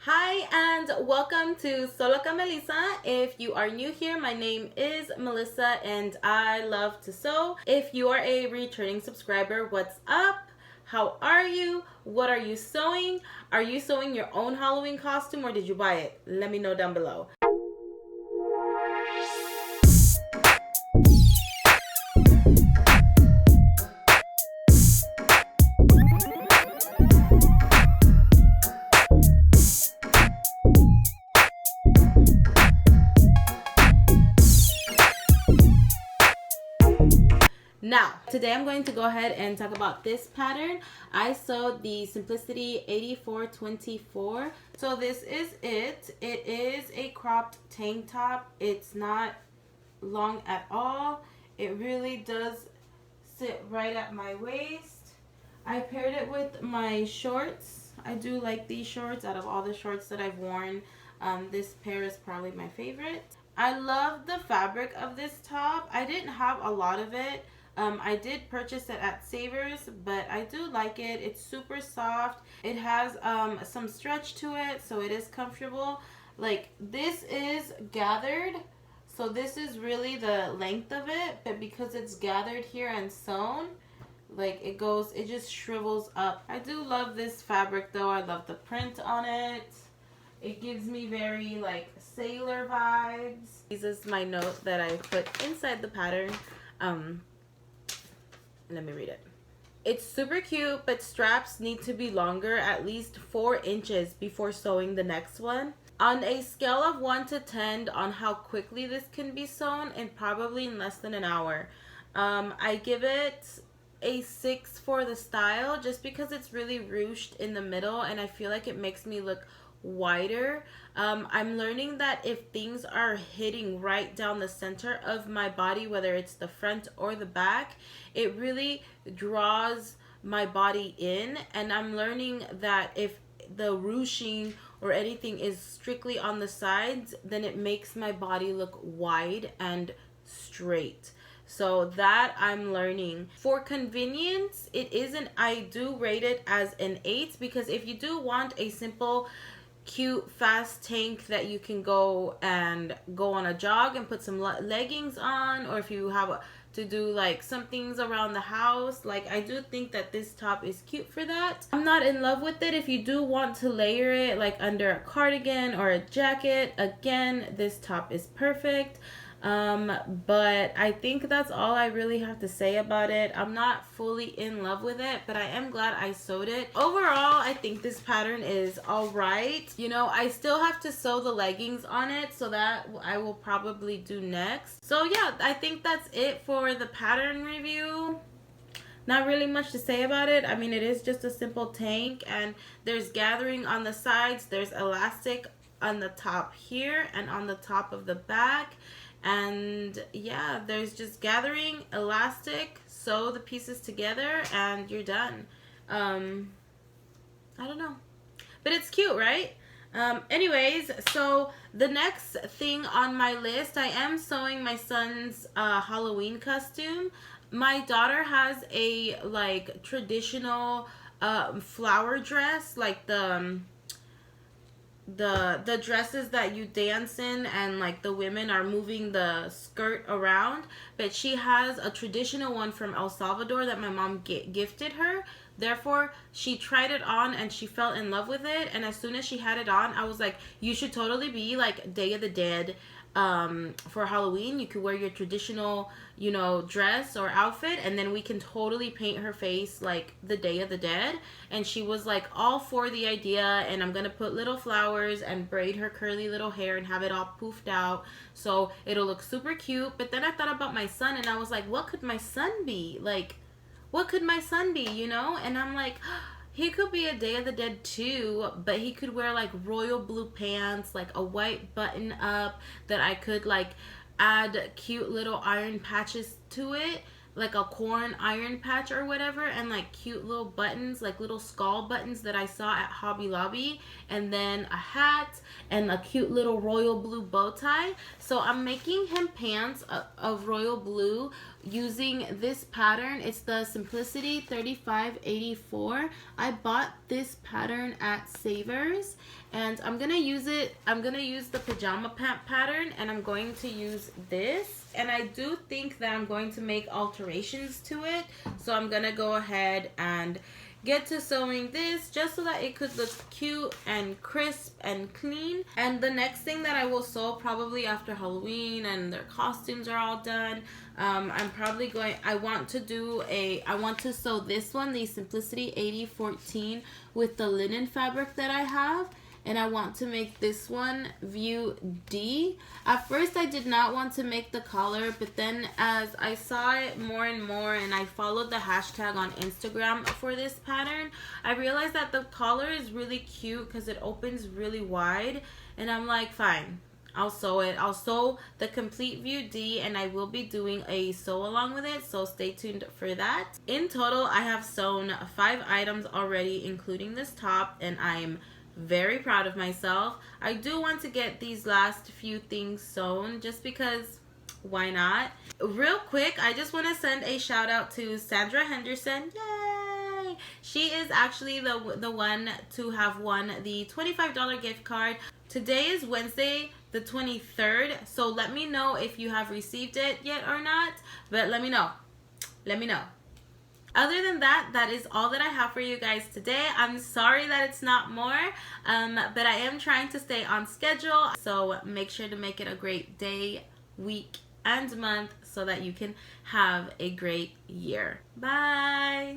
Hi and welcome to Solo con Melissa. If you are new here, my name is Melissa and I love to sew. If you are a returning subscriber, what's up? How are you? What are you sewing? Are you sewing your own Halloween costume or did you buy it? Let me know down below. Now, today I'm going to go ahead and talk about this pattern. I sewed the Simplicity 8424. So this is it. It is a cropped tank top. It's not long at all. It really does sit right at my waist. I paired it with my shorts. I do like these shorts. Out of all the shorts that I've worn, this pair is probably my favorite. I love the fabric of this top. I didn't have a lot of it. I did purchase it at Savers, but I do like it. It's super soft. It has some stretch to it, so it is comfortable. Like, this is gathered, so this is really the length of it, but because it's gathered here and sewn, like, it just shrivels up. I do love this fabric though. I love the print on it. It gives me very like sailor vibes. This is my note that I put inside the pattern. Let me read it. It's super cute, but straps need to be longer, at least 4 inches before sewing the next one. On a scale of 1 to 10 on how quickly this can be sewn, and probably in less than an hour. I give it a 6 for the style, just because it's really ruched in the middle, and I feel like it makes me look wider. I'm learning that if things are hitting right down the center of my body, whether it's the front or the back, it really draws my body in, and I'm learning that if the ruching or anything is strictly on the sides, then it makes my body look wide and straight. So that I'm learning. For convenience, I do rate it as an 8, because if you do want a simple cute fast tank that you can go on a jog and put some leggings on, or if you have to do like some things around the house, like, I do think that this top is cute for that. I'm not in love with it. If you do want to layer it like under a cardigan or a jacket, again, this top is perfect. But I think that's all I really have to say about it. I'm not fully in love with it, but I am glad I sewed it. Overall, I think this pattern is alright. You know, I still have to sew the leggings on it, so that I will probably do next. So yeah, I think that's it for the pattern review. Not really much to say about it. I mean, it is just a simple tank, and there's gathering on the sides. There's elastic on the top here and on the top of the back. And yeah, there's just gathering, elastic, sew the pieces together, and you're done. I don't know, but it's cute, right? Anyways, so the next thing on my list, I am sewing my son's Halloween costume. My daughter has a like traditional flower dress, like the dresses that you dance in, and like the women are moving the skirt around, but she has a traditional one from El Salvador that my mom gifted her. Therefore, she tried it on and she fell in love with it, and as soon as she had it on, I was like, you should totally be like Day of the Dead for Halloween. You could wear your traditional, you know, dress or outfit, and then we can totally paint her face like the Day of the Dead. And she was like all for the idea, and I'm gonna put little flowers and braid her curly little hair and have it all poofed out, so it'll look super cute. But then I thought about my son, and I was like, what could my son be? Like, what could my son be, you know? And I'm like, he could be a Day of the Dead too, but he could wear like royal blue pants, like a white button up that I could like add cute little iron patches to it, like a corn iron patch or whatever, and like cute little buttons, like little skull buttons that I saw at Hobby Lobby, and then a hat and a cute little royal blue bow tie. So I'm making him pants of royal blue using this pattern. It's the Simplicity 3584. I bought this pattern at Savers, And I'm gonna use the pajama pant pattern, and I'm going to use this. And I do think that I'm going to make alterations to it, so I'm gonna go ahead and get to sewing this just so that it could look cute and crisp and clean. And the next thing that I will sew probably after Halloween and their costumes are all done, I want to sew this one, the Simplicity 8014, with the linen fabric that I have. And I want to make this one view D. At first I did not want to make the collar, but then as I saw it more and more and I followed the hashtag on Instagram for this pattern, I realized that the collar is really cute because it opens really wide. And I'm like, fine, I'll sew it. I'll sew the complete view D, and I will be doing a sew along with it, so stay tuned for that. In total, I have sewn 5 items already, including this top, and I'm very proud of myself. I do want to get these last few things sewn just because why not? Real quick, I just want to send a shout out to Sandra Henderson. Yay! She is actually the one to have won the $25 gift card. Today is Wednesday the 23rd, so let me know if you have received it yet or not, but let me know. Let me know. Other than that, that is all that I have for you guys today. I'm sorry that it's not more, but I am trying to stay on schedule. So make sure to make it a great day, week, and month so that you can have a great year. Bye!